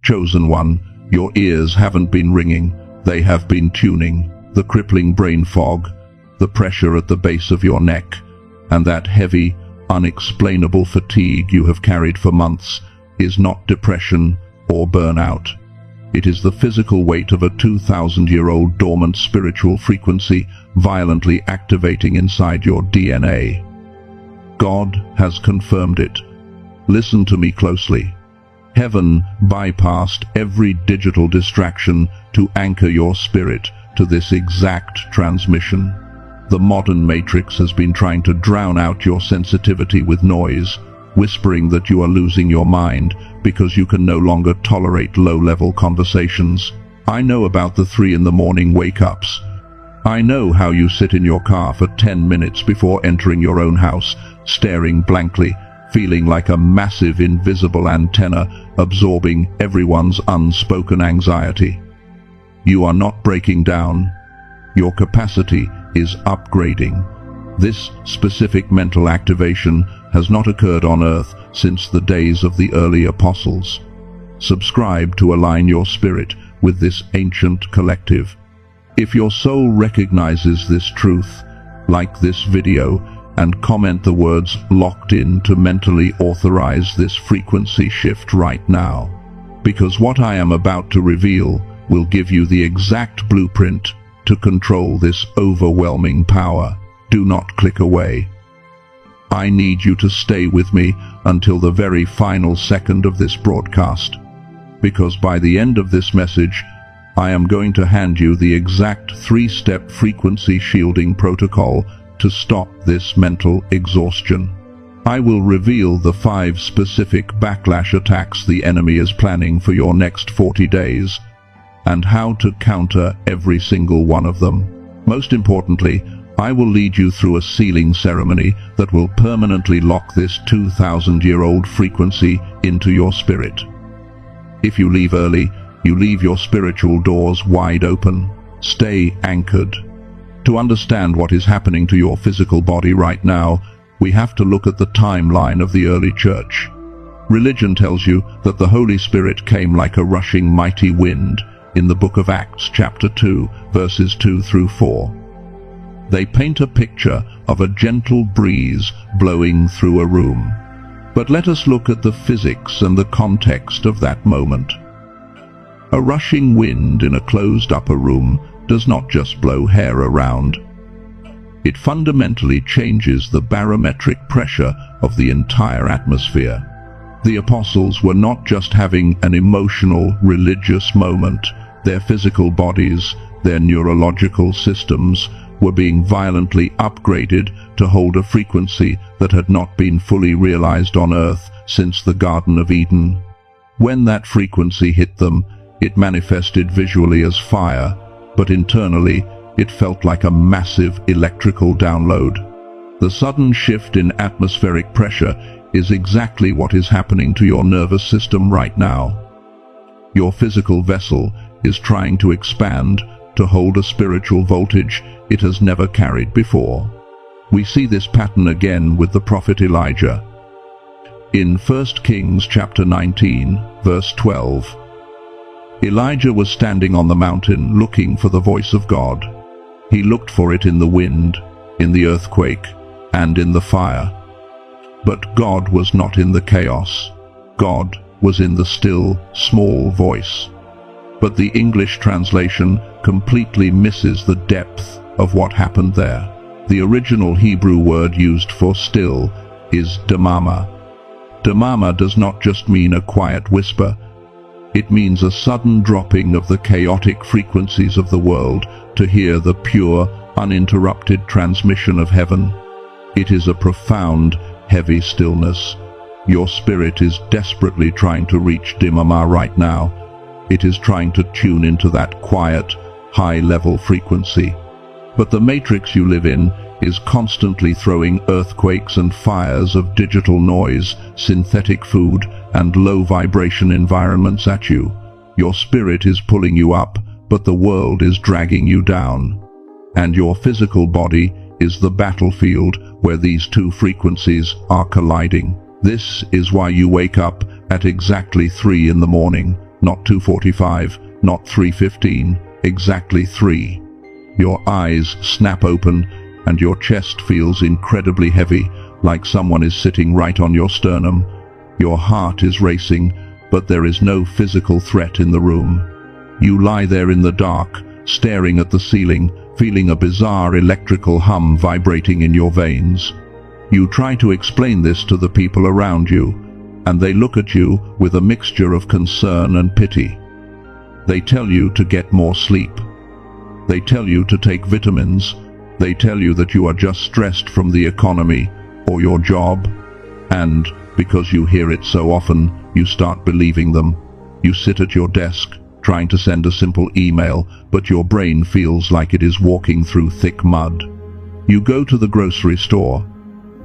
Chosen one, your ears haven't been ringing, they have been tuning. The crippling brain fog, the pressure at the base of your neck, and that heavy, unexplainable fatigue you have carried for months is not depression or burnout. It is the physical weight of a 2,000-year-old dormant spiritual frequency violently activating inside your DNA. God has confirmed it. Listen to me closely. Heaven bypassed every digital distraction to anchor your spirit to this exact transmission. The modern matrix has been trying to drown out your sensitivity with noise, whispering that you are losing your mind because you can no longer tolerate low-level conversations. I know about the 3 a.m. wake-ups. I know how you sit in your car for 10 minutes before entering your own house, staring blankly, feeling like a massive invisible antenna absorbing everyone's unspoken anxiety. You are not breaking down. Your capacity is upgrading. This specific mental activation has not occurred on Earth since the days of the early apostles. Subscribe to align your spirit with this ancient collective. If your soul recognizes this truth, like this video and comment the words "locked in" to mentally authorize this frequency shift right now. Because what I am about to reveal will give you the exact blueprint to control this overwhelming power. Do not click away. I need you to stay with me until the very final second of this broadcast, because by the end of this message, I am going to hand you the exact 3-step frequency shielding protocol to stop this mental exhaustion. I will reveal the 5 specific backlash attacks the enemy is planning for your next 40 days, and how to counter every single one of them. Most importantly, I will lead you through a sealing ceremony that will permanently lock this 2,000-year-old frequency into your spirit. If you leave early, you leave your spiritual doors wide open. Stay anchored. To understand what is happening to your physical body right now, we have to look at the timeline of the early church. Religion tells you that the Holy Spirit came like a rushing mighty wind in the book of Acts chapter 2, verses 2 through 4. They paint a picture of a gentle breeze blowing through a room. But let us look at the physics and the context of that moment. A rushing wind in a closed upper room does not just blow hair around. It fundamentally changes the barometric pressure of the entire atmosphere. The apostles were not just having an emotional, religious moment. Their physical bodies, their neurological systems, were being violently upgraded to hold a frequency that had not been fully realized on Earth since the Garden of Eden. When that frequency hit them, it manifested visually as fire, but internally it felt like a massive electrical download. The sudden shift in atmospheric pressure is exactly what is happening to your nervous system right now. Your physical vessel is trying to expand to hold a spiritual voltage it has never carried before. We see this pattern again with the prophet Elijah. In 1 Kings chapter 19, verse 12, Elijah was standing on the mountain looking for the voice of God. He looked for it in the wind, in the earthquake, and in the fire. But God was not in the chaos. God was in the still, small voice. But the English translation completely misses the depth of what happened there. The original Hebrew word used for still is damama. Damama does not just mean a quiet whisper. It means a sudden dropping of the chaotic frequencies of the world to hear the pure, uninterrupted transmission of heaven. It is a profound, heavy stillness. Your spirit is desperately trying to reach damama right now. It is trying to tune into that quiet, high-level frequency. But the matrix you live in is constantly throwing earthquakes and fires of digital noise, synthetic food, and low-vibration environments at you. Your spirit is pulling you up, but the world is dragging you down. And your physical body is the battlefield where these two frequencies are colliding. This is why you wake up at exactly 3 in the morning, Not 2:45, not 3:15, exactly 3. Your eyes snap open and your chest feels incredibly heavy, like someone is sitting right on your sternum. Your heart is racing, but there is no physical threat in the room. You lie there in the dark, staring at the ceiling, feeling a bizarre electrical hum vibrating in your veins. You try to explain this to the people around you, and they look at you with a mixture of concern and pity. They tell you to get more sleep. They tell you to take vitamins. They tell you that you are just stressed from the economy or your job. And because you hear it so often, you start believing them. You sit at your desk, trying to send a simple email, but your brain feels like it is walking through thick mud. You go to the grocery store,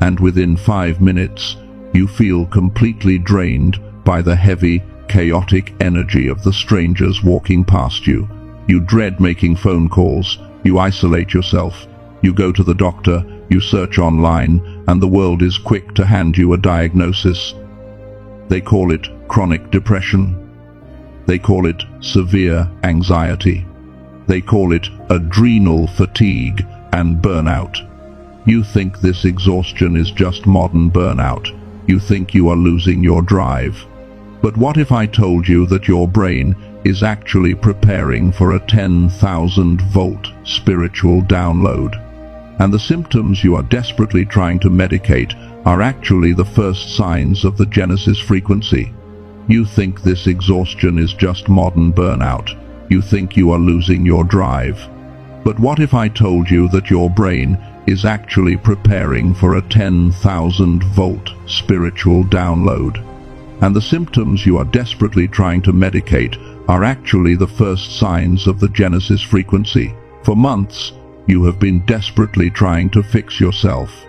and within 5 minutes, you feel completely drained by the heavy, chaotic energy of the strangers walking past you. You dread making phone calls. You isolate yourself. You go to the doctor. You search online, and the world is quick to hand you a diagnosis. They call it chronic depression. They call it severe anxiety. They call it adrenal fatigue and burnout. You think this exhaustion is just modern burnout. You think you are losing your drive. But what if I told you that your brain is actually preparing for a 10,000-volt spiritual download? And the symptoms you are desperately trying to medicate are actually the first signs of the Genesis frequency. You think this exhaustion is just modern burnout. You think you are losing your drive. But what if I told you that your brain is actually preparing for a 10,000-volt spiritual download? And the symptoms you are desperately trying to medicate are actually the first signs of the Genesis frequency. For months, you have been desperately trying to fix yourself.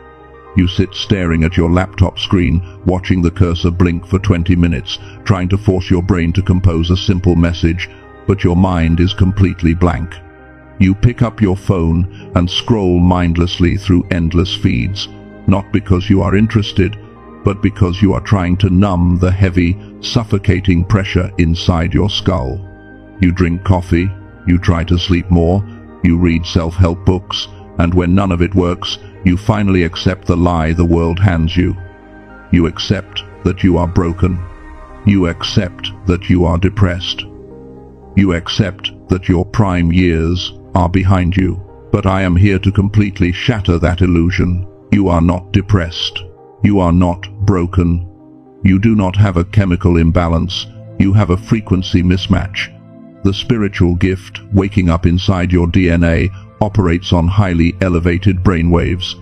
You sit staring at your laptop screen, watching the cursor blink for 20 minutes, trying to force your brain to compose a simple message, but your mind is completely blank. You pick up your phone and scroll mindlessly through endless feeds, not because you are interested, but because you are trying to numb the heavy, suffocating pressure inside your skull. You drink coffee, you try to sleep more, you read self-help books, and when none of it works, you finally accept the lie the world hands you. You accept that you are broken. You accept that you are depressed. You accept that your prime years are behind you. But I am here to completely shatter that illusion. You are not depressed. You are not broken. You do not have a chemical imbalance. You have a frequency mismatch. The spiritual gift waking up inside your DNA operates on highly elevated brainwaves.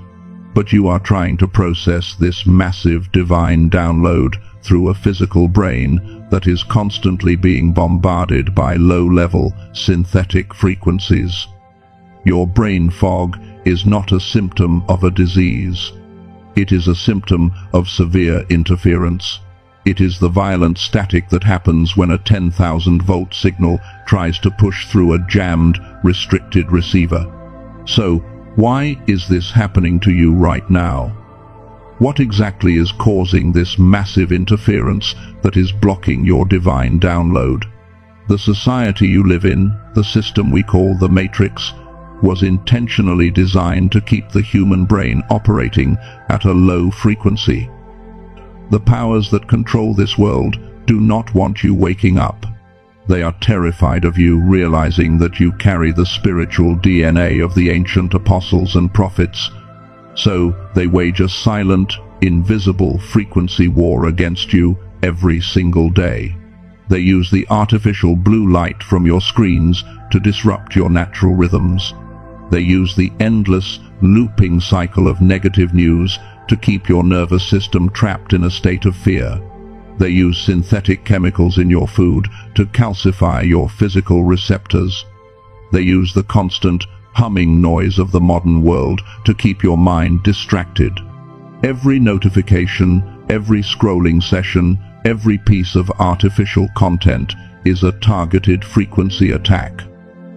But you are trying to process this massive divine download through a physical brain that is constantly being bombarded by low-level synthetic frequencies. Your brain fog is not a symptom of a disease. It is a symptom of severe interference. It is the violent static that happens when a 10,000-volt signal tries to push through a jammed, restricted receiver. So, why is this happening to you right now? What exactly is causing this massive interference that is blocking your divine download? The society you live in, the system we call the Matrix, was intentionally designed to keep the human brain operating at a low frequency. The powers that control this world do not want you waking up. They are terrified of you realizing that you carry the spiritual DNA of the ancient apostles and prophets. So they wage a silent, invisible frequency war against you every single day. They use the artificial blue light from your screens to disrupt your natural rhythms. They use the endless, looping cycle of negative news to keep your nervous system trapped in a state of fear. They use synthetic chemicals in your food to calcify your physical receptors. They use the constant, humming noise of the modern world to keep your mind distracted. Every notification, every scrolling session, every piece of artificial content is a targeted frequency attack.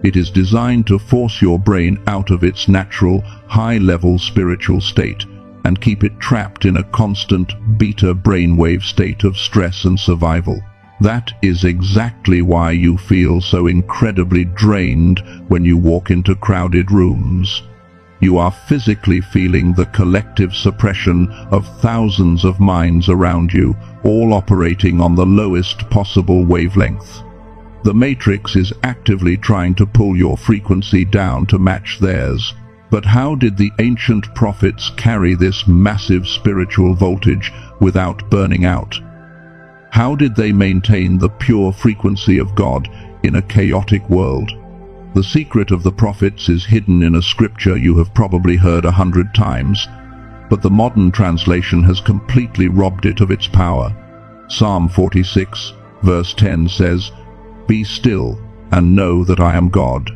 It is designed to force your brain out of its natural, high-level spiritual state and keep it trapped in a constant beta brainwave state of stress and survival. That is exactly why you feel so incredibly drained when you walk into crowded rooms. You are physically feeling the collective suppression of thousands of minds around you, all operating on the lowest possible wavelength. The Matrix is actively trying to pull your frequency down to match theirs. But how did the ancient prophets carry this massive spiritual voltage without burning out? How did they maintain the pure frequency of God in a chaotic world? The secret of the prophets is hidden in a scripture you have probably heard 100 times, but the modern translation has completely robbed it of its power. Psalm 46, verse 10 says, "Be still and know that I am God."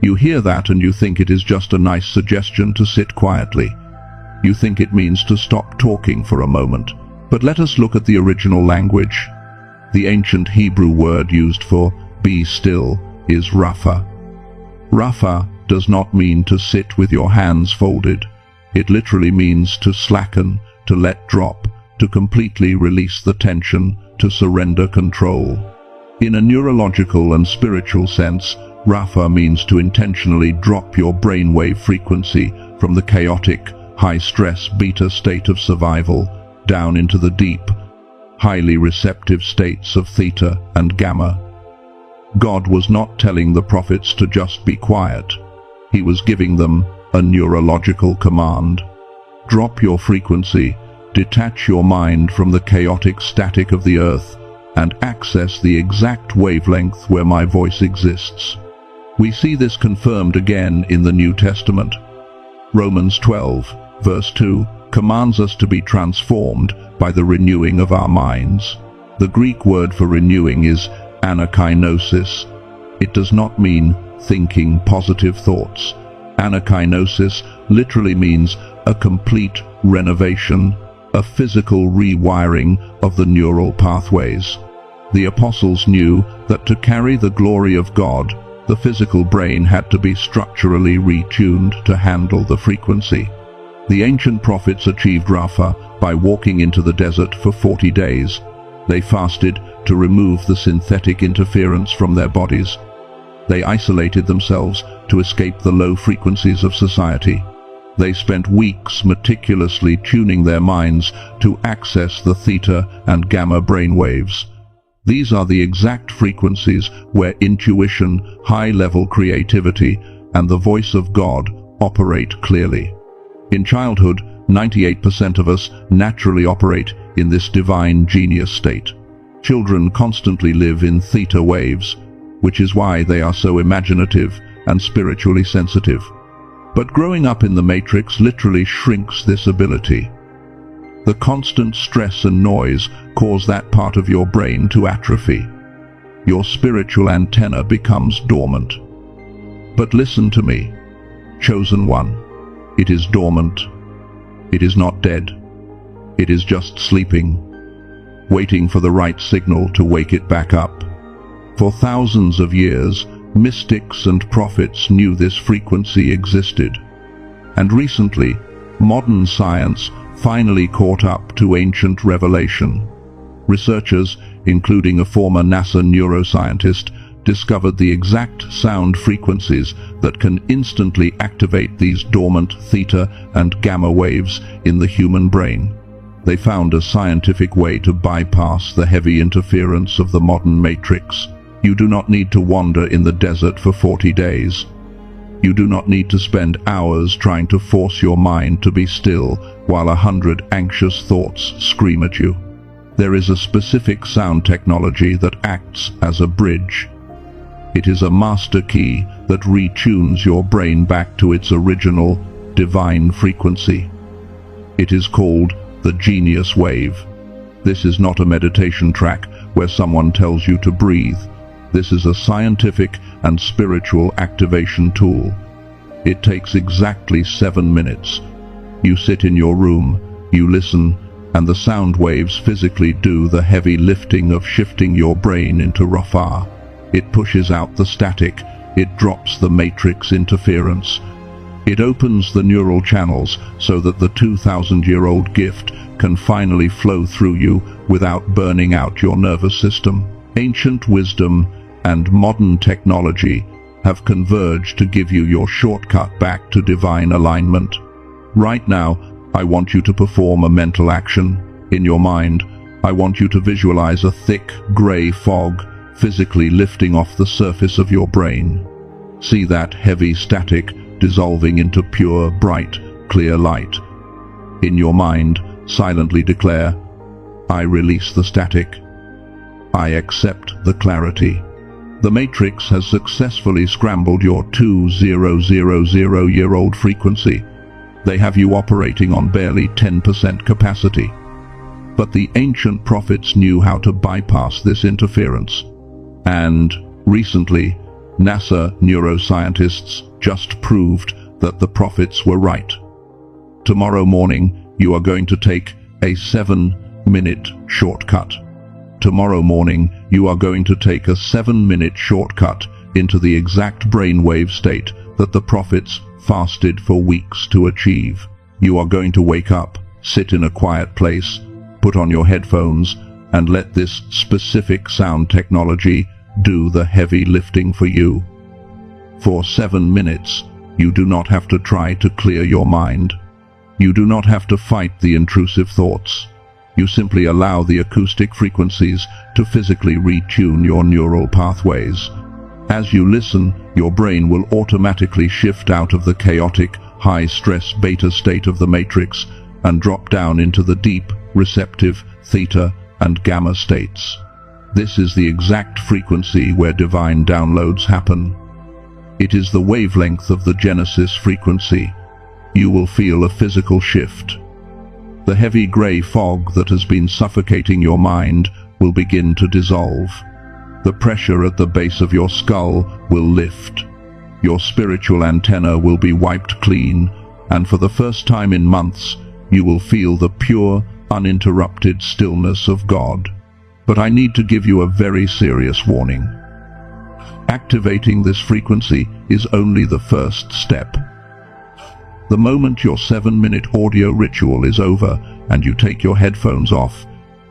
You hear that and you think it is just a nice suggestion to sit quietly. You think it means to stop talking for a moment. But let us look at the original language. The ancient Hebrew word used for "be still" is rapha. Rapha does not mean to sit with your hands folded. It literally means to slacken, to let drop, to completely release the tension, to surrender control. In a neurological and spiritual sense, rapha means to intentionally drop your brainwave frequency from the chaotic, high-stress beta state of survival down into the deep, highly receptive states of theta and gamma. God was not telling the prophets to just be quiet. He was giving them a neurological command. Drop your frequency, detach your mind from the chaotic static of the earth, and access the exact wavelength where my voice exists. We see this confirmed again in the New Testament. Romans 12, verse 2, commands us to be transformed by the renewing of our minds. The Greek word for renewing is anakainosis. It does not mean thinking positive thoughts. Anakainosis literally means a complete renovation, a physical rewiring of the neural pathways. The apostles knew that to carry the glory of God, the physical brain had to be structurally retuned to handle the frequency. The ancient prophets achieved rapha by walking into the desert for 40 days. They fasted to remove the synthetic interference from their bodies. They isolated themselves to escape the low frequencies of society. They spent weeks meticulously tuning their minds to access the theta and gamma brainwaves. These are the exact frequencies where intuition, high-level creativity, and the voice of God operate clearly. In childhood, 98% of us naturally operate in this divine genius state. Children constantly live in theta waves, which is why they are so imaginative and spiritually sensitive. But growing up in the Matrix literally shrinks this ability. The constant stress and noise cause that part of your brain to atrophy. Your spiritual antenna becomes dormant. But listen to me, chosen one. It is dormant. It is not dead. It is just sleeping, waiting for the right signal to wake it back up. For thousands of years, mystics and prophets knew this frequency existed. And recently, modern science finally caught up to ancient revelation. Researchers, including a former NASA neuroscientist, discovered the exact sound frequencies that can instantly activate these dormant theta and gamma waves in the human brain. They found a scientific way to bypass the heavy interference of the modern matrix. You do not need to wander in the desert for 40 days. You do not need to spend hours trying to force your mind to be still while 100 anxious thoughts scream at you. There is a specific sound technology that acts as a bridge. It is a master key that retunes your brain back to its original, divine frequency. It is called the Genius Wave. This is not a meditation track where someone tells you to breathe. This is a scientific and spiritual activation tool. It takes exactly 7 minutes. You sit in your room, you listen, and the sound waves physically do the heavy lifting of shifting your brain into rapha. It pushes out the static, it drops the matrix interference. It opens the neural channels so that the 2,000-year-old gift can finally flow through you without burning out your nervous system. Ancient wisdom and modern technology have converged to give you your shortcut back to divine alignment. Right now, I want you to perform a mental action. In your mind, I want you to visualize a thick, gray fog physically lifting off the surface of your brain. See that heavy static dissolving into pure, bright, clear light. In your mind, silently declare, I release the static. I accept the clarity. The Matrix has successfully scrambled your 2000-year-old frequency. They have you operating on barely 10% capacity. But the ancient prophets knew how to bypass this interference. And, recently, NASA neuroscientists just proved that the prophets were right. Tomorrow morning, you are going to take a 7-minute shortcut. Tomorrow morning, you are going to take a 7-minute shortcut into the exact brainwave state that the prophets fasted for weeks to achieve. You are going to wake up, sit in a quiet place, put on your headphones, and let this specific sound technology do the heavy lifting for you. For 7 minutes, you do not have to try to clear your mind. You do not have to fight the intrusive thoughts. You simply allow the acoustic frequencies to physically retune your neural pathways. As you listen, your brain will automatically shift out of the chaotic, high-stress beta state of the matrix and drop down into the deep, receptive theta and gamma states. This is the exact frequency where divine downloads happen. It is the wavelength of the Genesis frequency. You will feel a physical shift. The heavy gray fog that has been suffocating your mind will begin to dissolve. The pressure at the base of your skull will lift. Your spiritual antenna will be wiped clean, and for the first time in months, you will feel the pure, uninterrupted stillness of God. But I need to give you a very serious warning. Activating this frequency is only the first step. The moment your 7-minute audio ritual is over and you take your headphones off,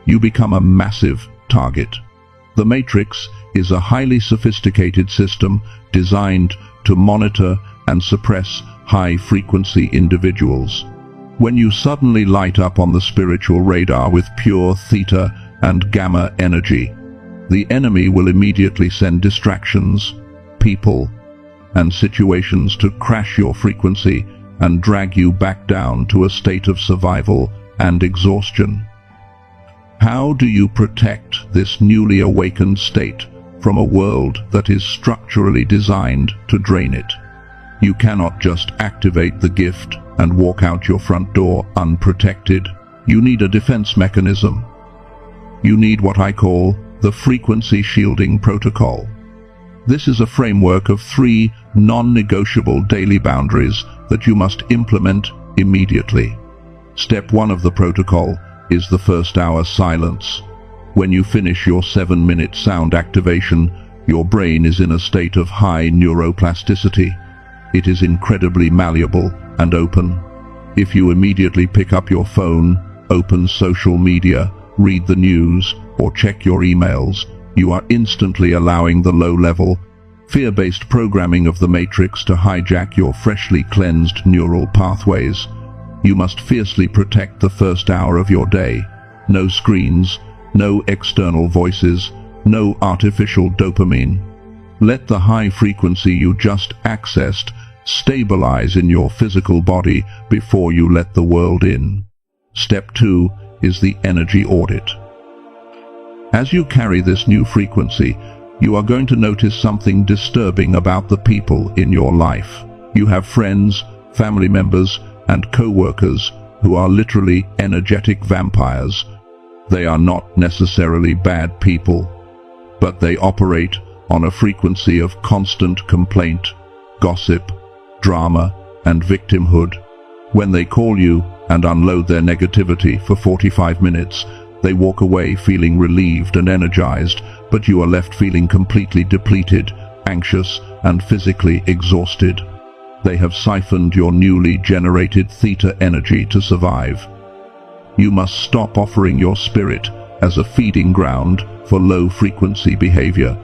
you become a massive target. The Matrix is a highly sophisticated system designed to monitor and suppress high-frequency individuals. When you suddenly light up on the spiritual radar with pure theta and gamma energy, the enemy will immediately send distractions, people, and situations to crash your frequency and drag you back down to a state of survival and exhaustion. How do you protect this newly awakened state from a world that is structurally designed to drain it? You cannot just activate the gift and walk out your front door unprotected. You need a defense mechanism. You need what I call the frequency shielding protocol. This is a framework of 3 non-negotiable daily boundaries that you must implement immediately. Step 1 of the protocol is the first-hour silence. When you finish your 7-minute sound activation, your brain is in a state of high neuroplasticity. It is incredibly malleable and open. If you immediately pick up your phone, open social media, read the news, or check your emails, you are instantly allowing the low-level, fear-based programming of the Matrix to hijack your freshly cleansed neural pathways. You must fiercely protect the first hour of your day. No screens, no external voices, no artificial dopamine. Let the high frequency you just accessed stabilize in your physical body before you let the world in. Step 2 is the energy audit. As you carry this new frequency, you are going to notice something disturbing about the people in your life. You have friends, family members, and co-workers who are literally energetic vampires. They are not necessarily bad people, but they operate on a frequency of constant complaint, gossip, drama, and victimhood. When they call you and unload their negativity for 45 minutes, they walk away feeling relieved and energized, but you are left feeling completely depleted, anxious, and physically exhausted. They have siphoned your newly generated theta energy to survive. You must stop offering your spirit as a feeding ground for low-frequency behavior.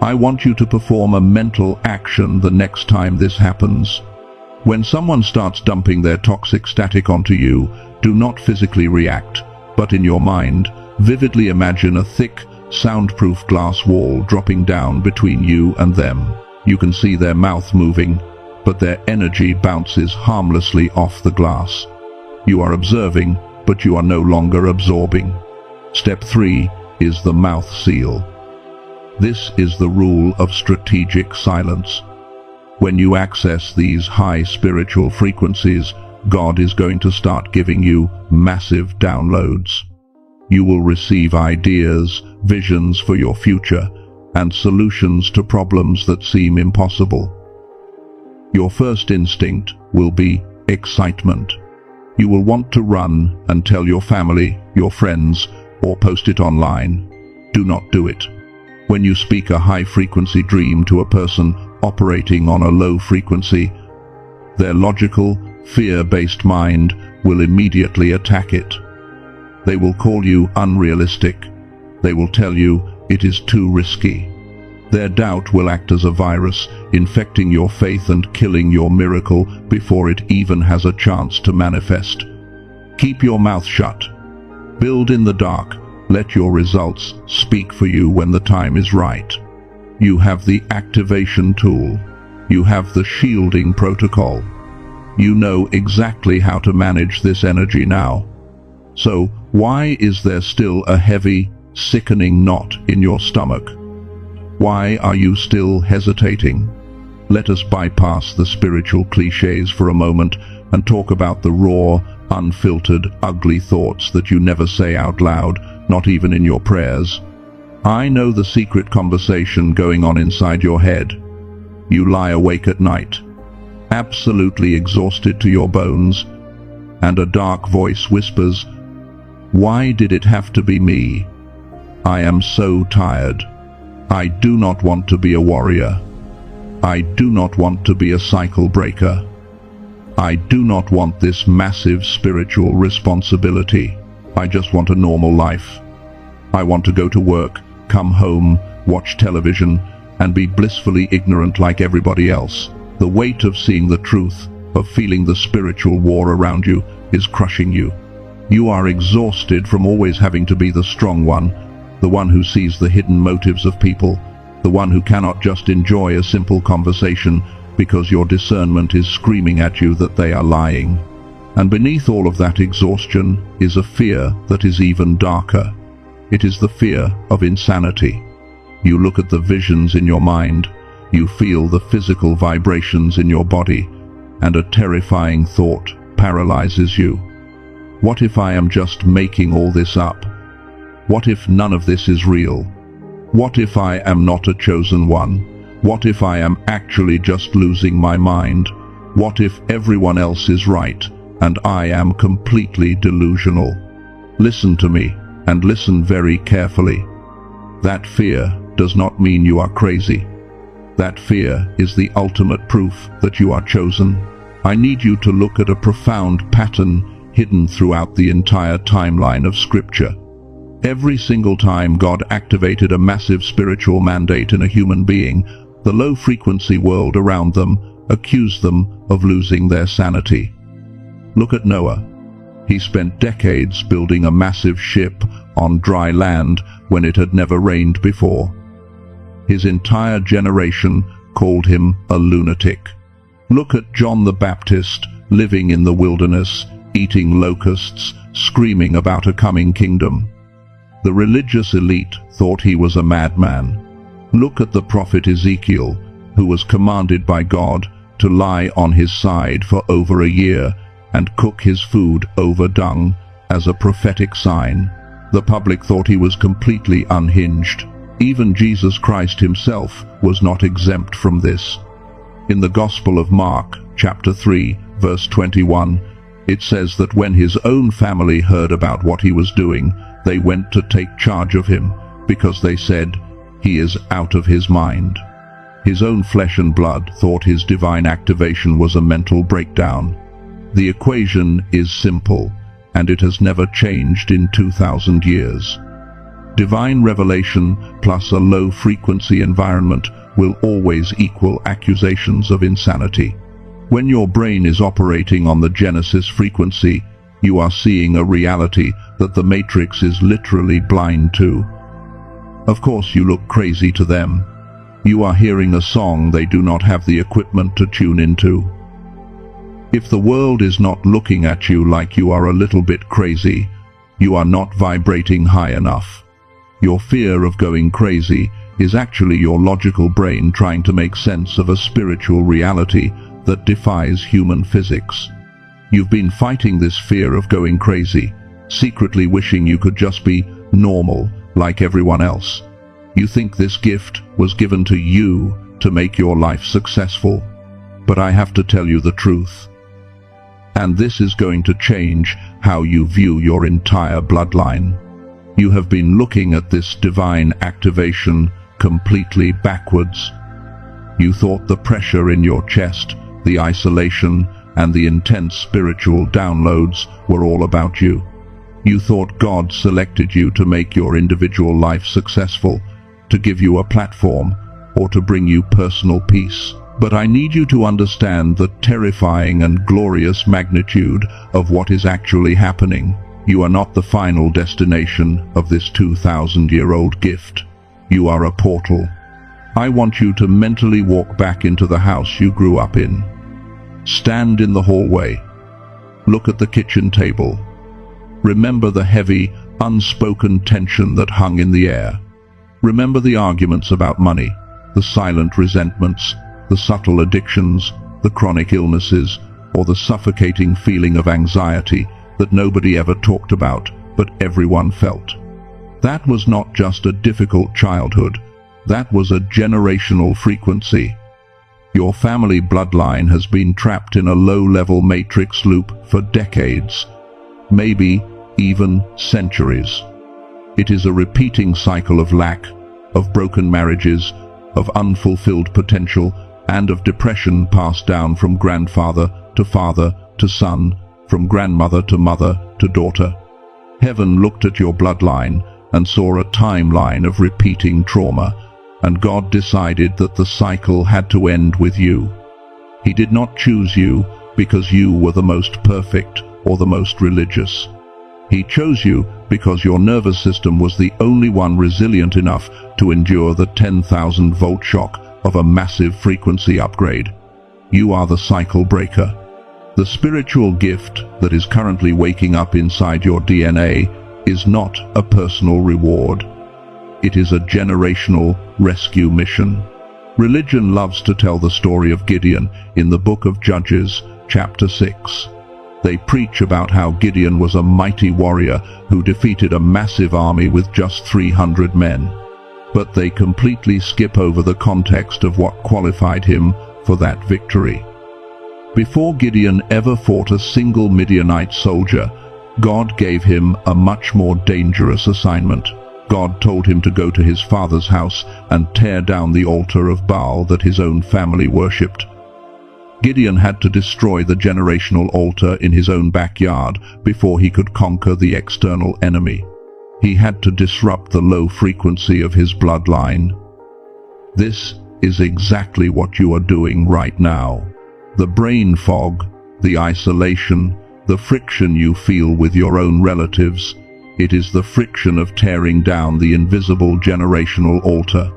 I want you to perform a mental action the next time this happens. When someone starts dumping their toxic static onto you, do not physically react, but in your mind, vividly imagine a thick, soundproof glass wall dropping down between you and them. You can see their mouth moving, but their energy bounces harmlessly off the glass. You are observing, but you are no longer absorbing. Step 3 is the mouth seal. This is the rule of strategic silence. When you access these high spiritual frequencies, God is going to start giving you massive downloads. You will receive ideas, visions for your future, and solutions to problems that seem impossible. Your first instinct will be excitement. You will want to run and tell your family, your friends, or post it online. Do not do it. When you speak a high-frequency dream to a person operating on a low frequency, their logical, fear-based mind will immediately attack it. They will call you unrealistic. They will tell you it is too risky. Their doubt will act as a virus, infecting your faith and killing your miracle before it even has a chance to manifest. Keep your mouth shut. Build in the dark. Let your results speak for you when the time is right. You have the activation tool. You have the shielding protocol. You know exactly how to manage this energy now. So, why is there still a heavy, sickening knot in your stomach? Why are you still hesitating? Let us bypass the spiritual cliches for a moment and talk about the raw, unfiltered, ugly thoughts that you never say out loud, not even in your prayers. I know the secret conversation going on inside your head. You lie awake at night, absolutely exhausted to your bones, and a dark voice whispers, "Why did it have to be me? I am so tired. I do not want to be a warrior. I do not want to be a cycle breaker. I do not want this massive spiritual responsibility. I just want a normal life. I want to go to work, come home, watch television, and be blissfully ignorant like everybody else." The weight of seeing the truth, of feeling the spiritual war around you, is crushing you. You are exhausted from always having to be the strong one, the one who sees the hidden motives of people, the one who cannot just enjoy a simple conversation because your discernment is screaming at you that they are lying. And beneath all of that exhaustion is a fear that is even darker. It is the fear of insanity. You look at the visions in your mind, you feel the physical vibrations in your body, and a terrifying thought paralyzes you. What if I am just making all this up? What if none of this is real? What if I am not a chosen one? What if I am actually just losing my mind? What if everyone else is right and I am completely delusional? Listen to me, and listen very carefully. That fear does not mean you are crazy. That fear is the ultimate proof that you are chosen. I need you to look at a profound pattern hidden throughout the entire timeline of Scripture. Every single time God activated a massive spiritual mandate in a human being, the low-frequency world around them accused them of losing their sanity. Look at Noah. He spent decades building a massive ship on dry land when it had never rained before. His entire generation called him a lunatic. Look at John the Baptist, living in the wilderness, eating locusts, screaming about a coming kingdom. The religious elite thought he was a madman. Look at the prophet Ezekiel, who was commanded by God to lie on his side for over a year and cook his food over dung as a prophetic sign. The public thought he was completely unhinged. Even Jesus Christ himself was not exempt from this. In the Gospel of Mark, chapter 3, verse 21, it says that when his own family heard about what he was doing, they went to take charge of him, because they said, "He is out of his mind." His own flesh and blood thought his divine activation was a mental breakdown. The equation is simple, and it has never changed in 2,000 years. Divine revelation plus a low-frequency environment will always equal accusations of insanity. When your brain is operating on the Genesis frequency, you are seeing a reality that the Matrix is literally blind to. Of course, you look crazy to them. You are hearing a song they do not have the equipment to tune into. If the world is not looking at you like you are a little bit crazy, you are not vibrating high enough. Your fear of going crazy is actually your logical brain trying to make sense of a spiritual reality that defies human physics. You've been fighting this fear of going crazy, secretly wishing you could just be normal like everyone else. You think this gift was given to you to make your life successful. But I have to tell you the truth. And this is going to change how you view your entire bloodline. You have been looking at this divine activation completely backwards. You thought the pressure in your chest, the isolation, and the intense spiritual downloads were all about you. You thought God selected you to make your individual life successful, to give you a platform, or to bring you personal peace. But I need you to understand the terrifying and glorious magnitude of what is actually happening. You are not the final destination of this 2,000-year-old gift. You are a portal. I want you to mentally walk back into the house you grew up in. Stand in the hallway. Look at the kitchen table. Remember the heavy, unspoken tension that hung in the air. Remember the arguments about money, the silent resentments, the subtle addictions, the chronic illnesses, or the suffocating feeling of anxiety that nobody ever talked about, but everyone felt. That was not just a difficult childhood. That was a generational frequency. Your family bloodline has been trapped in a low-level matrix loop for decades, maybe even centuries. It is a repeating cycle of lack, of broken marriages, of unfulfilled potential, and of depression passed down from grandfather to son, from grandmother to mother to daughter. Heaven looked at your bloodline and saw a timeline of repeating trauma, and God decided that the cycle had to end with you. He did not choose you because you were the most perfect or the most religious. He chose you because your nervous system was the only one resilient enough to endure the 10,000-volt shock of a massive frequency upgrade. You are the cycle breaker. The spiritual gift that is currently waking up inside your DNA is not a personal reward. It is a generational rescue mission. Religion loves to tell the story of Gideon in the book of Judges, chapter 6. They preach about how Gideon was a mighty warrior who defeated a massive army with just 300 men. But they completely skip over the context of what qualified him for that victory. Before Gideon ever fought a single Midianite soldier, God gave him a much more dangerous assignment. God told him to go to his father's house and tear down the altar of Baal that his own family worshipped. Gideon had to destroy the generational altar in his own backyard before he could conquer the external enemy. He had to disrupt the low frequency of his bloodline. This is exactly what you are doing right now. The brain fog, the isolation, the friction you feel with your own relatives, it is the friction of tearing down the invisible generational altar.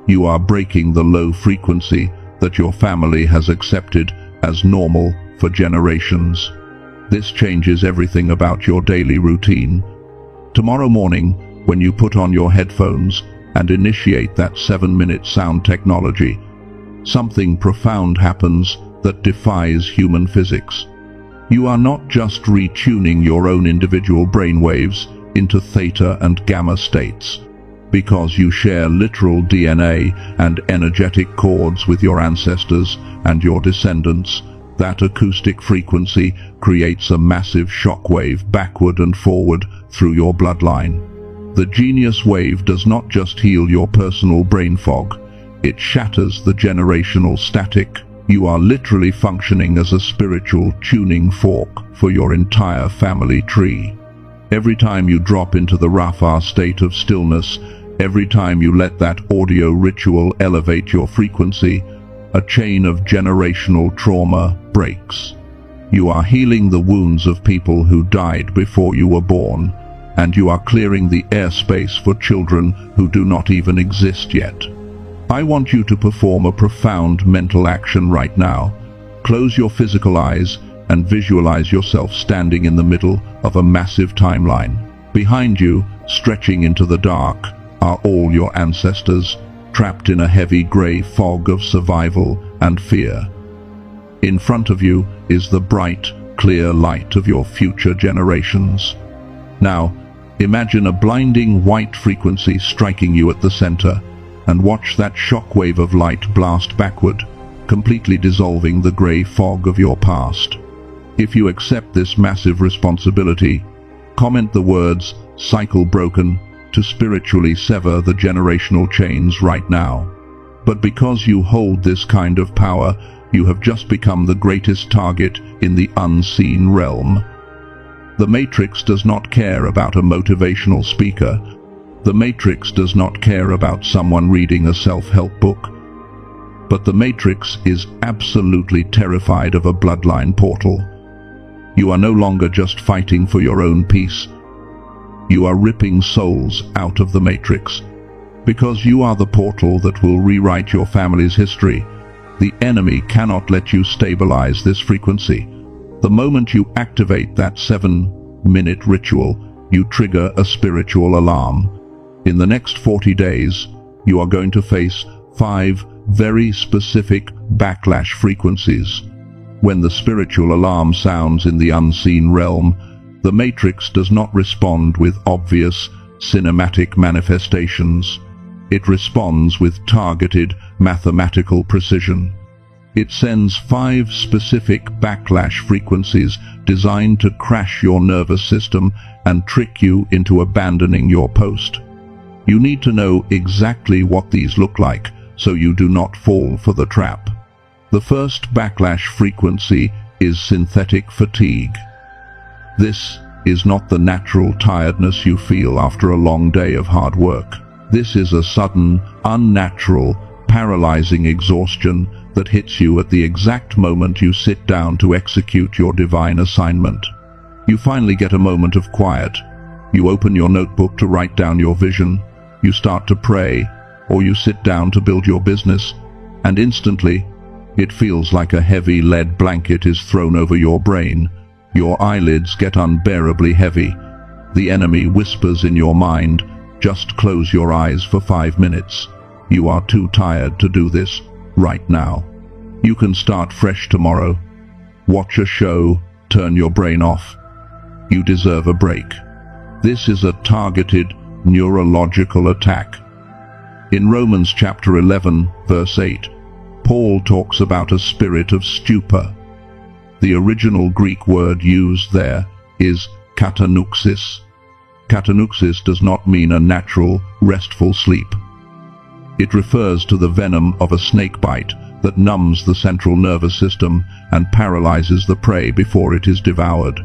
You are breaking the low frequency that your family has accepted as normal for generations. This changes everything about your daily routine. Tomorrow morning, when you put on your headphones and initiate that 7-minute sound technology, something profound happens that defies human physics. You are not just retuning your own individual brainwaves into theta and gamma states. Because you share literal DNA and energetic cords with your ancestors and your descendants, that acoustic frequency creates a massive shockwave backward and forward through your bloodline. The genius wave does not just heal your personal brain fog, It shatters the generational static. You are literally functioning as a spiritual tuning fork for your entire family tree. Every time you drop into the Rafa state of stillness, every time you let that audio ritual elevate your frequency, a chain of generational trauma breaks. You are healing the wounds of people who died before you were born, and you are clearing the airspace for children who do not even exist yet. I want you to perform a profound mental action right now. Close your physical eyes and visualize yourself standing in the middle of a massive timeline. Behind you, stretching into the dark, are all your ancestors, trapped in a heavy gray fog of survival and fear. In front of you is the bright, clear light of your future generations. Now, imagine a blinding white frequency striking you at the center, and watch that shockwave of light blast backward, completely dissolving the gray fog of your past. If you accept this massive responsibility, comment the words "cycle broken" to spiritually sever the generational chains right now. But because you hold this kind of power, you have just become the greatest target in the unseen realm. The Matrix does not care about a motivational speaker. The Matrix does not care about someone reading a self-help book. But the Matrix is absolutely terrified of a bloodline portal. You are no longer just fighting for your own peace. You are ripping souls out of the Matrix. Because you are the portal that will rewrite your family's history. The enemy cannot let you stabilize this frequency. The moment you activate that 7-minute ritual, you trigger a spiritual alarm. In the next 40 days, you are going to face 5 very specific backlash frequencies. When the spiritual alarm sounds in the unseen realm, the Matrix does not respond with obvious, cinematic manifestations. It responds with targeted, mathematical precision. It sends 5 specific backlash frequencies designed to crash your nervous system and trick you into abandoning your post. You need to know exactly what these look like so you do not fall for the trap. The first backlash frequency is synthetic fatigue. This is not the natural tiredness you feel after a long day of hard work. This is a sudden, unnatural, paralyzing exhaustion that hits you at the exact moment you sit down to execute your divine assignment. You finally get a moment of quiet. You open your notebook to write down your vision. You start to pray, or you sit down to build your business, and instantly, it feels like a heavy lead blanket is thrown over your brain. Your eyelids get unbearably heavy. The enemy whispers in your mind, "Just close your eyes for 5 minutes. You are too tired to do this right now. You can start fresh tomorrow. Watch a show, turn your brain off. You deserve a break." This is a targeted, neurological attack. In Romans chapter 11, verse 8, Paul talks about a spirit of stupor. The original Greek word used there is katanuxis. Katanuxis does not mean a natural, restful sleep. It refers to the venom of a snake bite that numbs the central nervous system and paralyzes the prey before it is devoured.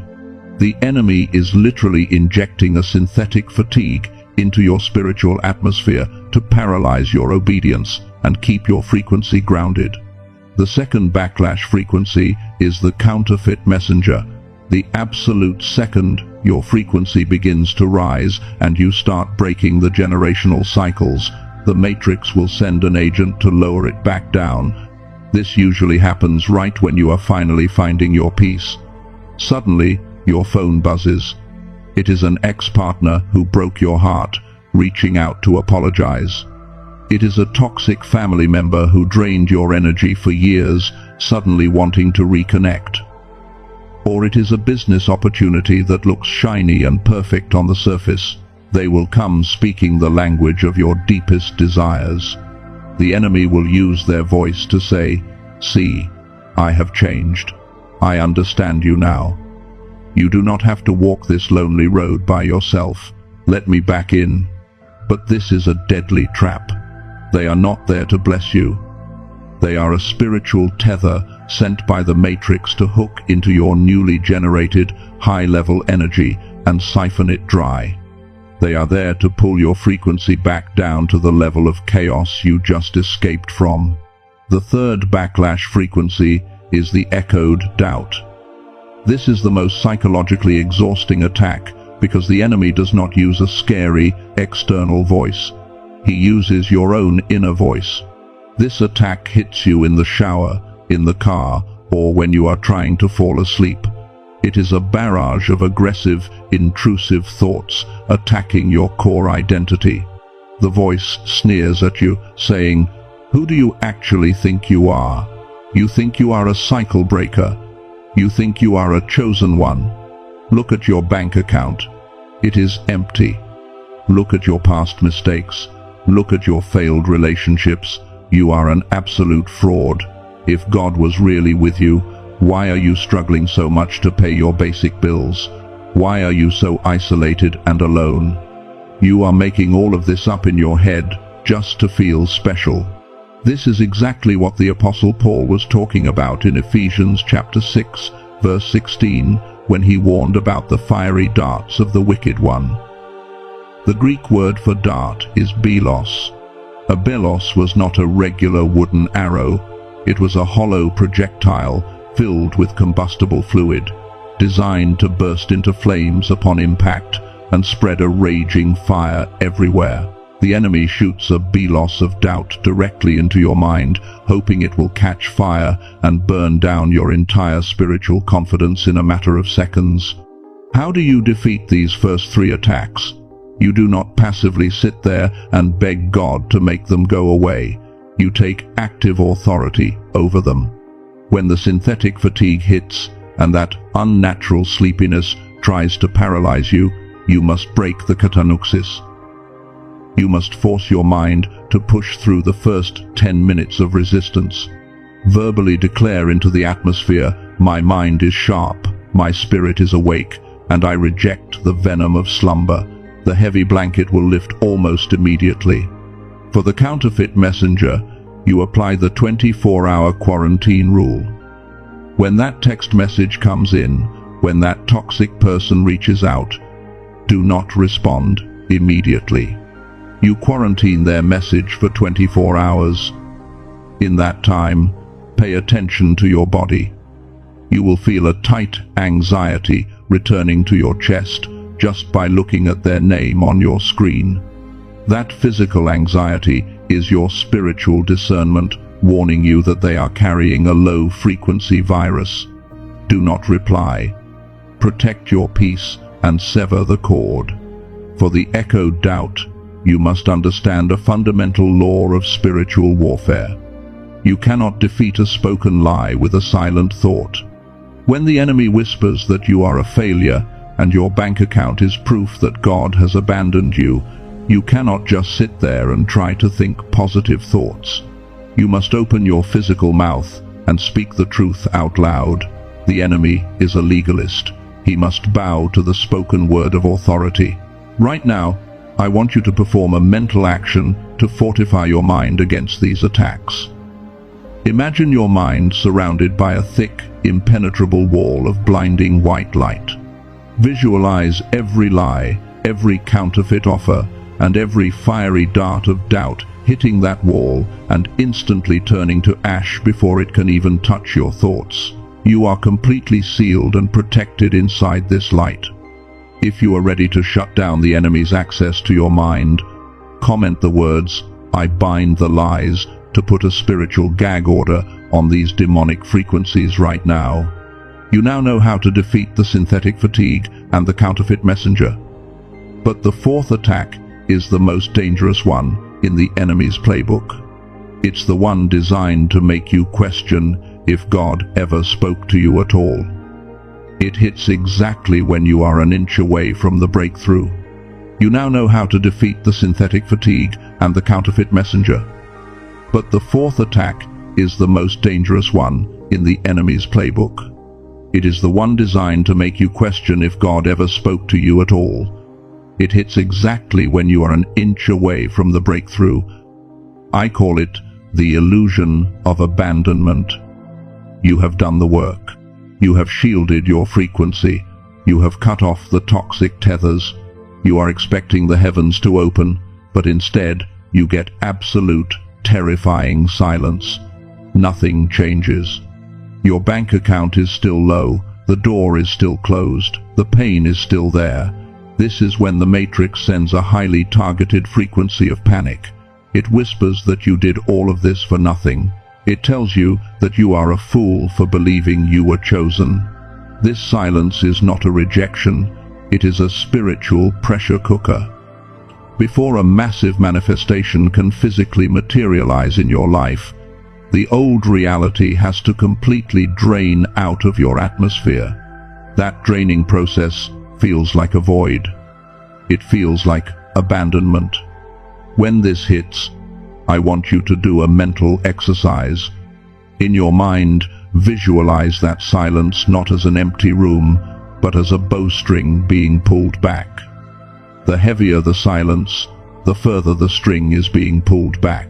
The enemy is literally injecting a synthetic fatigue into your spiritual atmosphere to paralyze your obedience and keep your frequency grounded. The second backlash frequency is the counterfeit messenger. The absolute second your frequency begins to rise and you start breaking the generational cycles, the Matrix will send an agent to lower it back down. This usually happens right when you are finally finding your peace. Suddenly, your phone buzzes. It is an ex-partner who broke your heart, reaching out to apologize. It is a toxic family member who drained your energy for years, suddenly wanting to reconnect. Or it is a business opportunity that looks shiny and perfect on the surface. They will come speaking the language of your deepest desires. The enemy will use their voice to say, "See, I have changed. I understand you now. You do not have to walk this lonely road by yourself. Let me back in." But this is a deadly trap. They are not there to bless you. They are a spiritual tether sent by the Matrix to hook into your newly generated high-level energy and siphon it dry. They are there to pull your frequency back down to the level of chaos you just escaped from. The third backlash frequency is the echoed doubt. This is the most psychologically exhausting attack because the enemy does not use a scary, external voice. He uses your own inner voice. This attack hits you in the shower, in the car, or when you are trying to fall asleep. It is a barrage of aggressive, intrusive thoughts attacking your core identity. The voice sneers at you, saying, "Who do you actually think you are? You think you are a cycle breaker. You think you are a chosen one. Look at your bank account. It is empty. Look at your past mistakes. Look at your failed relationships. You are an absolute fraud. If God was really with you, why are you struggling so much to pay your basic bills? Why are you so isolated and alone? You are making all of this up in your head just to feel special." This is exactly what the Apostle Paul was talking about in Ephesians chapter 6, verse 16, when he warned about the fiery darts of the wicked one. The Greek word for dart is belos. A belos was not a regular wooden arrow. It was a hollow projectile filled with combustible fluid, designed to burst into flames upon impact and spread a raging fire everywhere. The enemy shoots a belos of doubt directly into your mind, hoping it will catch fire and burn down your entire spiritual confidence in a matter of seconds. How do you defeat these first three attacks? You do not passively sit there and beg God to make them go away. You take active authority over them. When the synthetic fatigue hits and that unnatural sleepiness tries to paralyze you, you must break the katanuxis. You must force your mind to push through the first 10 minutes of resistance. Verbally declare into the atmosphere, "My mind is sharp, my spirit is awake, and I reject the venom of slumber." The heavy blanket will lift almost immediately. For the counterfeit messenger, you apply the 24-hour quarantine rule. When that text message comes in, when that toxic person reaches out, do not respond immediately. You quarantine their message for 24 hours. In that time, pay attention to your body. You will feel a tight anxiety returning to your chest just by looking at their name on your screen. That physical anxiety is your spiritual discernment warning you that they are carrying a low-frequency virus. Do not reply. Protect your peace and sever the cord. For the echoed doubt, you must understand a fundamental law of spiritual warfare. You cannot defeat a spoken lie with a silent thought. When the enemy whispers that you are a failure and your bank account is proof that God has abandoned you, you cannot just sit there and try to think positive thoughts. You must open your physical mouth and speak the truth out loud. The enemy is a legalist. He must bow to the spoken word of authority. Right now, I want you to perform a mental action to fortify your mind against these attacks. Imagine your mind surrounded by a thick, impenetrable wall of blinding white light. Visualize every lie, every counterfeit offer, and every fiery dart of doubt hitting that wall and instantly turning to ash before it can even touch your thoughts. You are completely sealed and protected inside this light. If you are ready to shut down the enemy's access to your mind, comment the words, "I bind the lies," to put a spiritual gag order on these demonic frequencies right now. You now know how to defeat the synthetic fatigue and the counterfeit messenger. But the fourth attack is the most dangerous one in the enemy's playbook. It's the one designed to make you question if God ever spoke to you at all. It hits exactly when you are an inch away from the breakthrough. You now know how to defeat the synthetic fatigue and the counterfeit messenger. But the fourth attack is the most dangerous one in the enemy's playbook. It is the one designed to make you question if God ever spoke to you at all. It hits exactly when you are an inch away from the breakthrough. I call it the illusion of abandonment. You have done the work. You have shielded your frequency. You have cut off the toxic tethers. You are expecting the heavens to open, but instead you get absolute, terrifying silence. Nothing changes. Your bank account is still low. The door is still closed. The pain is still there. This is when the Matrix sends a highly targeted frequency of panic. It whispers that you did all of this for nothing. It tells you that you are a fool for believing you were chosen. This silence is not a rejection. It is a spiritual pressure cooker. Before a massive manifestation can physically materialize in your life, the old reality has to completely drain out of your atmosphere. That draining process feels like a void. It feels like abandonment. When this hits, I want you to do a mental exercise. In your mind, visualize that silence not as an empty room, but as a bowstring being pulled back. The heavier the silence, the further the string is being pulled back.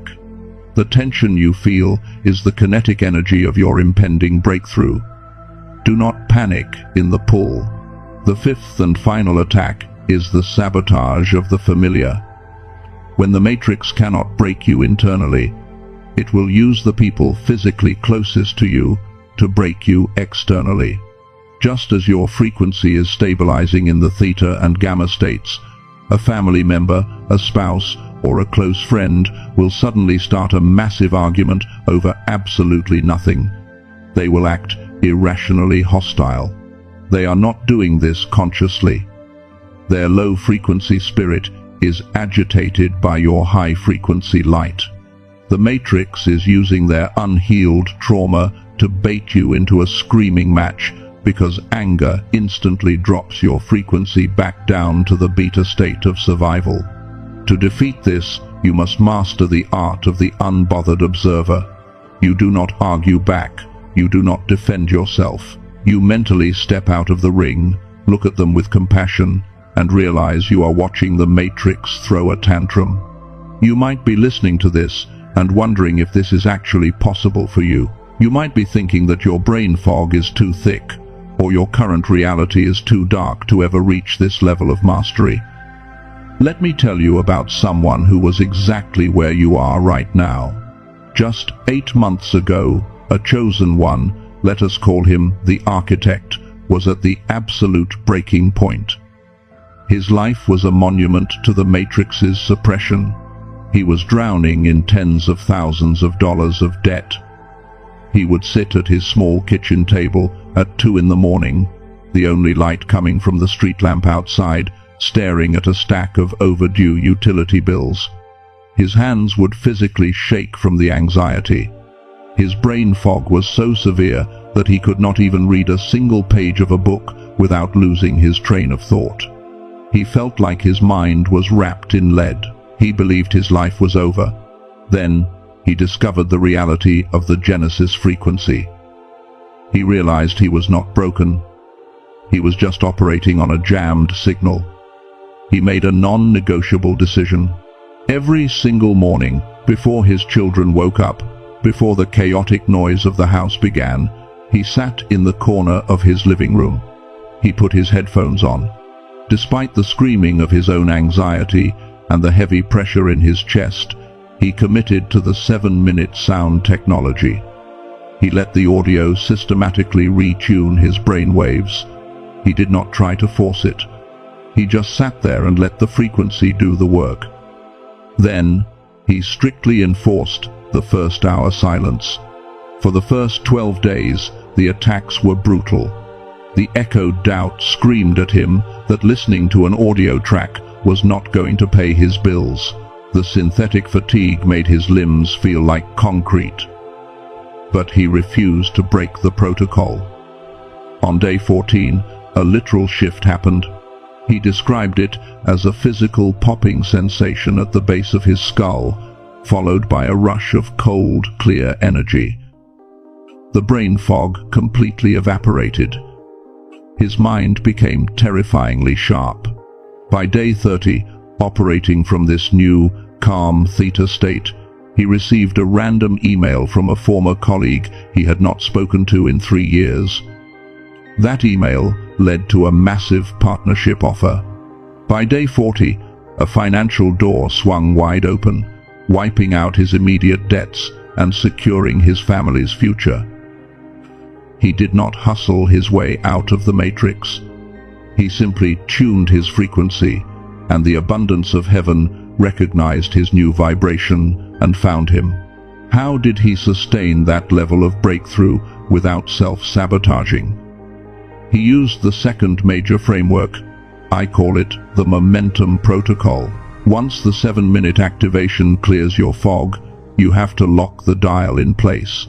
The tension you feel is the kinetic energy of your impending breakthrough. Do not panic in the pull. The fifth and final attack is the sabotage of the familiar. When the Matrix cannot break you internally, it will use the people physically closest to you to break you externally. Just as your frequency is stabilizing in the theta and gamma states, a family member, a spouse, or a close friend will suddenly start a massive argument over absolutely nothing. They will act irrationally hostile. They are not doing this consciously. Their low-frequency spirit is agitated by your high-frequency light. The Matrix is using their unhealed trauma to bait you into a screaming match because anger instantly drops your frequency back down to the beta state of survival. To defeat this, you must master the art of the unbothered observer. You do not argue back. You do not defend yourself. You mentally step out of the ring, look at them with compassion, and realize you are watching the Matrix throw a tantrum. You might be listening to this and wondering if this is actually possible for you. You might be thinking that your brain fog is too thick, or your current reality is too dark to ever reach this level of mastery. Let me tell you about someone who was exactly where you are right now. Just 8 months ago, a chosen one, let us call him the architect, was at the absolute breaking point. His life was a monument to the Matrix's suppression. He was drowning in tens of thousands of dollars of debt. He would sit at his small kitchen table at 2 in the morning, the only light coming from the street lamp outside, staring at a stack of overdue utility bills. His hands would physically shake from the anxiety. His brain fog was so severe that he could not even read a single page of a book without losing his train of thought. He felt like his mind was wrapped in lead. He believed his life was over. Then he discovered the reality of the Genesis frequency. He realized he was not broken. He was just operating on a jammed signal. He made a non-negotiable decision. Every single morning, before his children woke up, before the chaotic noise of the house began, he sat in the corner of his living room. He put his headphones on. Despite the screaming of his own anxiety and the heavy pressure in his chest, he committed to the 7-minute sound technology. He let the audio systematically retune his brainwaves. He did not try to force it. He just sat there and let the frequency do the work. Then, he strictly enforced the first-hour silence. For the first 12 days, the attacks were brutal. The echoed doubt screamed at him that listening to an audio track was not going to pay his bills. The synthetic fatigue made his limbs feel like concrete. But he refused to break the protocol. On day 14, a literal shift happened. He described it as a physical popping sensation at the base of his skull, followed by a rush of cold, clear energy. The brain fog completely evaporated. His mind became terrifyingly sharp. By day 30, operating from this new, calm theta state, He received a random email from a former colleague he had not spoken to in 3 years. That email led to a massive partnership offer. By day 40, a financial door swung wide open, wiping out his immediate debts and securing his family's future. He did not hustle his way out of the matrix. He simply tuned his frequency, and the abundance of heaven recognized his new vibration and found him. How did he sustain that level of breakthrough without self-sabotaging? He used the second major framework. I call it the Momentum Protocol. Once the 7-minute activation clears your fog, you have to lock the dial in place.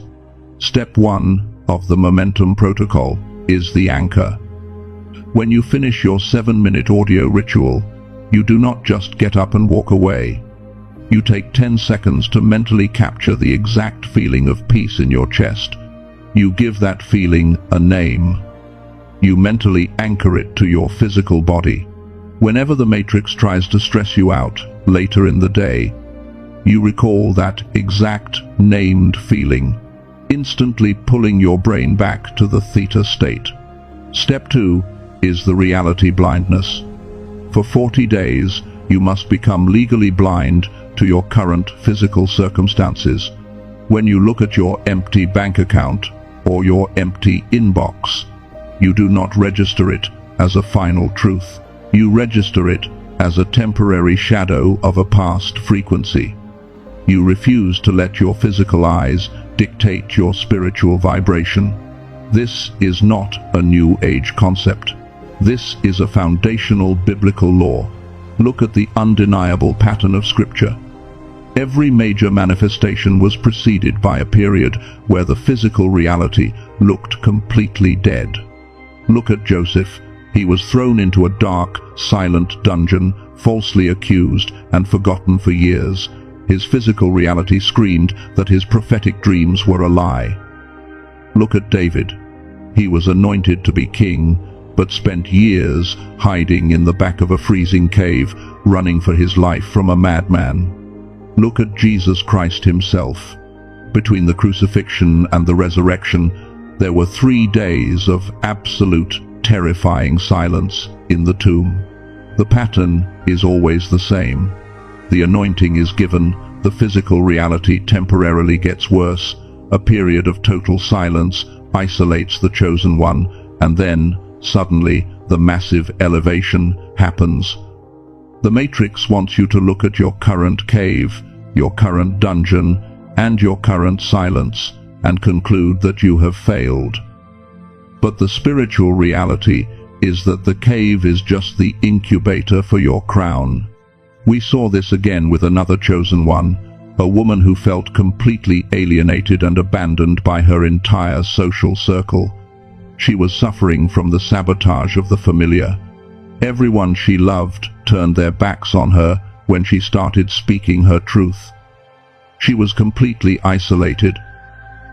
Step 1 of the Momentum Protocol is the anchor. When you finish your 7-minute audio ritual, you do not just get up and walk away. You take 10 seconds to mentally capture the exact feeling of peace in your chest. You give that feeling a name. You mentally anchor it to your physical body. Whenever the matrix tries to stress you out later in the day, you recall that exact named feeling, instantly pulling your brain back to the theta state. Step 2 is the reality blindness. For 40 days, you must become legally blind to your current physical circumstances. When you look at your empty bank account or your empty inbox, you do not register it as a final truth. You register it as a temporary shadow of a past frequency. You refuse to let your physical eyes dictate your spiritual vibration. This is not a New Age concept. This is a foundational biblical law. Look at the undeniable pattern of Scripture. Every major manifestation was preceded by a period where the physical reality looked completely dead. Look at Joseph. He was thrown into a dark, silent dungeon, falsely accused and forgotten for years. His physical reality screamed that his prophetic dreams were a lie. Look at David. He was anointed to be king, but spent years hiding in the back of a freezing cave, running for his life from a madman. Look at Jesus Christ himself. Between the crucifixion and the resurrection, there were 3 days of absolute, terrifying silence in the tomb. The pattern is always the same. The anointing is given, the physical reality temporarily gets worse, a period of total silence isolates the chosen one, and then, suddenly, the massive elevation happens. The Matrix wants you to look at your current cave, your current dungeon, and your current silence, and conclude that you have failed. But the spiritual reality is that the cave is just the incubator for your crown. We saw this again with another chosen one, a woman who felt completely alienated and abandoned by her entire social circle. She was suffering from the sabotage of the familiar. Everyone she loved turned their backs on her when she started speaking her truth. She was completely isolated,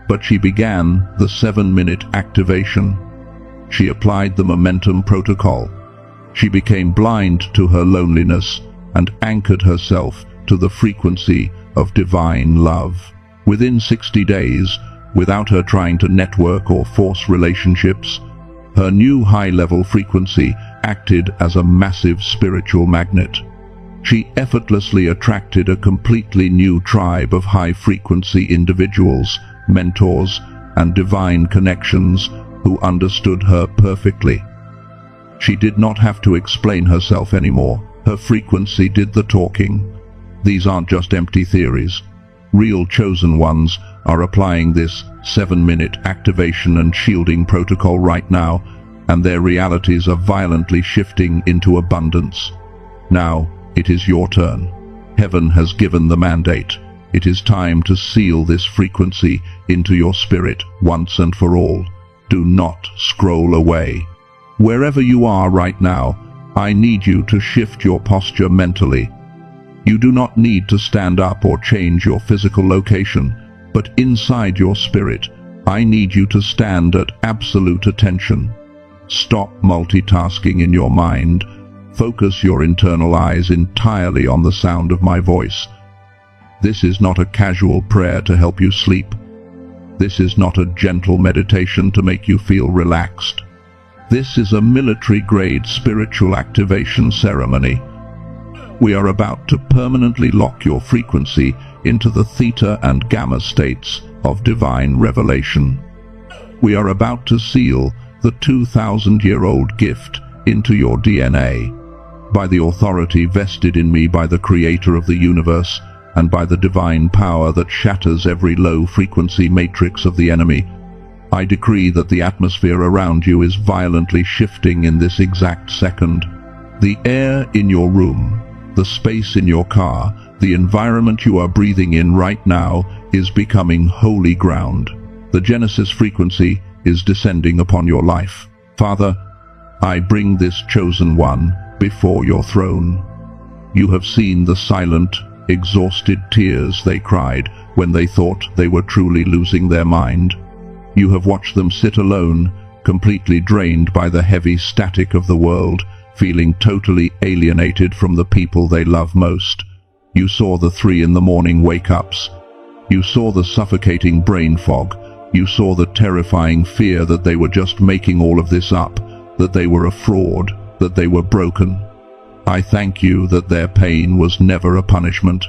but she began the 7-minute activation. She applied the Momentum Protocol. She became blind to her loneliness and anchored herself to the frequency of divine love. Within 60 days, without her trying to network or force relationships, her new high-level frequency acted as a massive spiritual magnet. She effortlessly attracted a completely new tribe of high-frequency individuals, mentors, and divine connections who understood her perfectly. She did not have to explain herself anymore. Her frequency did the talking. These aren't just empty theories. Real chosen ones are applying this 7-minute activation and shielding protocol right now, and their realities are violently shifting into abundance. Now, it is your turn. Heaven has given the mandate. It is time to seal this frequency into your spirit once and for all. Do not scroll away. Wherever you are right now, I need you to shift your posture mentally. You do not need to stand up or change your physical location, but inside your spirit, I need you to stand at absolute attention. Stop multitasking in your mind. Focus your internal eyes entirely on the sound of my voice. This is not a casual prayer to help you sleep. This is not a gentle meditation to make you feel relaxed. This is a military-grade spiritual activation ceremony. We are about to permanently lock your frequency into the theta and gamma states of divine revelation. We are about to seal the 2,000-year-old gift into your DNA. By the authority vested in me by the Creator of the universe, and by the divine power that shatters every low-frequency matrix of the enemy, I decree that the atmosphere around you is violently shifting in this exact second. The air in your room, the space in your car, the environment you are breathing in right now is becoming holy ground. The Genesis frequency is descending upon your life. Father, I bring this chosen one before your throne. You have seen the silent, exhausted tears they cried when they thought they were truly losing their mind. You have watched them sit alone, completely drained by the heavy static of the world, feeling totally alienated from the people they love most. You saw the 3 in the morning wake-ups. You saw the suffocating brain fog. You saw the terrifying fear that they were just making all of this up, that they were a fraud, that they were broken. I thank you that their pain was never a punishment.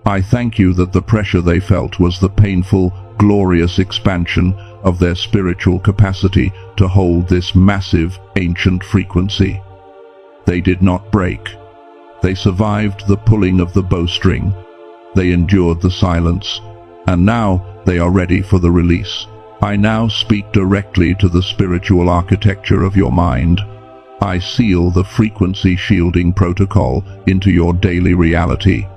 I thank you that the pressure they felt was the painful, glorious expansion of their spiritual capacity to hold this massive, ancient frequency. They did not break. They survived the pulling of the bowstring. They endured the silence. And now they are ready for the release. I now speak directly to the spiritual architecture of your mind. I seal the frequency shielding protocol into your daily reality.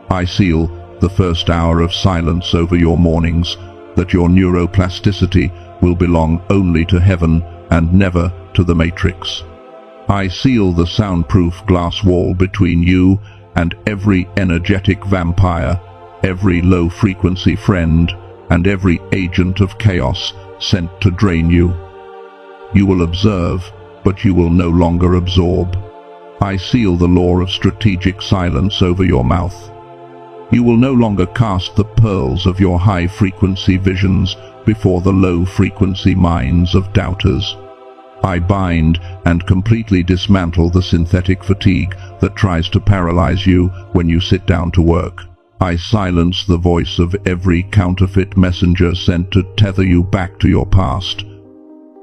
I seal the first hour of silence over your mornings, that your neuroplasticity will belong only to heaven and never to the matrix. I seal the soundproof glass wall between you and every energetic vampire, every low-frequency friend, and every agent of chaos sent to drain you. You will observe, but you will no longer absorb. I seal the law of strategic silence over your mouth. You will no longer cast the pearls of your high-frequency visions before the low-frequency minds of doubters. I bind and completely dismantle the synthetic fatigue that tries to paralyze you when you sit down to work. I silence the voice of every counterfeit messenger sent to tether you back to your past.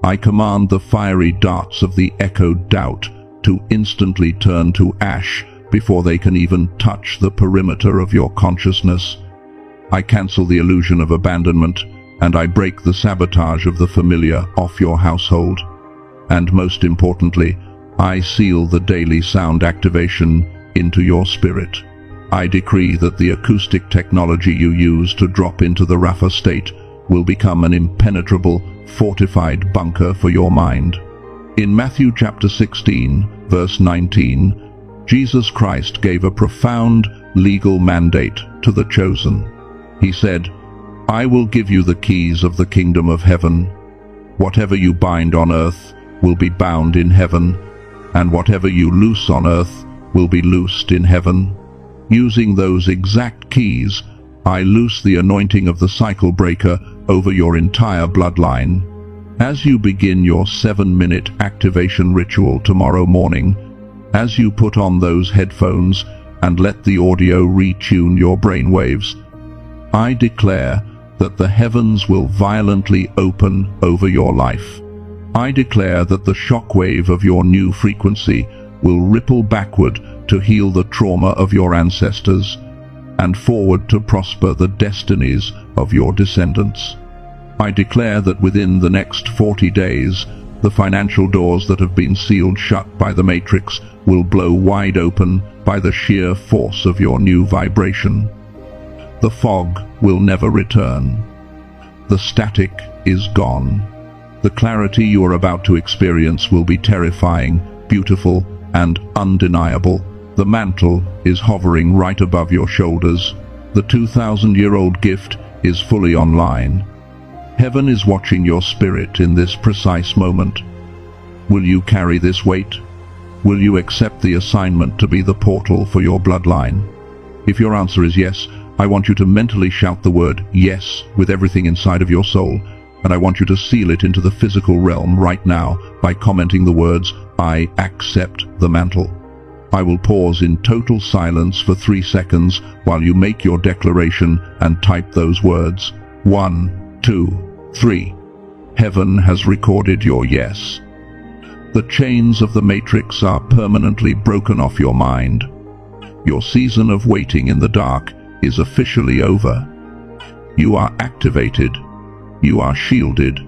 I command the fiery darts of the echoed doubt to instantly turn to ash before they can even touch the perimeter of your consciousness. I cancel the illusion of abandonment, and I break the sabotage of the familiar off your household. And most importantly, I seal the daily sound activation into your spirit. I decree that the acoustic technology you use to drop into the Rafa state will become an impenetrable, fortified bunker for your mind. In Matthew chapter 16, verse 19, Jesus Christ gave a profound legal mandate to the chosen. He said, "I will give you the keys of the kingdom of heaven. Whatever you bind on earth will be bound in heaven, and whatever you loose on earth will be loosed in heaven." Using those exact keys, I loose the anointing of the cycle breaker over your entire bloodline. As you begin your 7-minute activation ritual tomorrow morning, as you put on those headphones and let the audio retune your brainwaves, I declare that the heavens will violently open over your life. I declare that the shockwave of your new frequency will ripple backward to heal the trauma of your ancestors, and forward to prosper the destinies of your descendants. I declare that within the next 40 days, the financial doors that have been sealed shut by the Matrix will blow wide open by the sheer force of your new vibration. The fog will never return. The static is gone. The clarity you are about to experience will be terrifying, beautiful, and undeniable. The mantle is hovering right above your shoulders. The 2,000-year-old gift is fully online. Heaven is watching your spirit in this precise moment. Will you carry this weight? Will you accept the assignment to be the portal for your bloodline? If your answer is yes, I want you to mentally shout the word yes with everything inside of your soul, and I want you to seal it into the physical realm right now by commenting the words, I accept the mantle. I will pause in total silence for 3 seconds while you make your declaration and type those words. 1, 2, 3. Heaven has recorded your yes. The chains of the matrix are permanently broken off your mind. Your season of waiting in the dark is officially over. You are activated. You are shielded.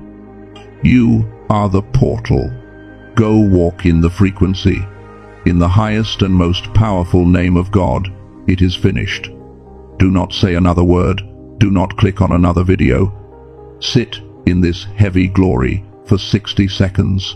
You are the portal. Go walk in the frequency. In the highest and most powerful name of God, it is finished. Do not say another word. Do not click on another video. Sit in this heavy glory for 60 seconds.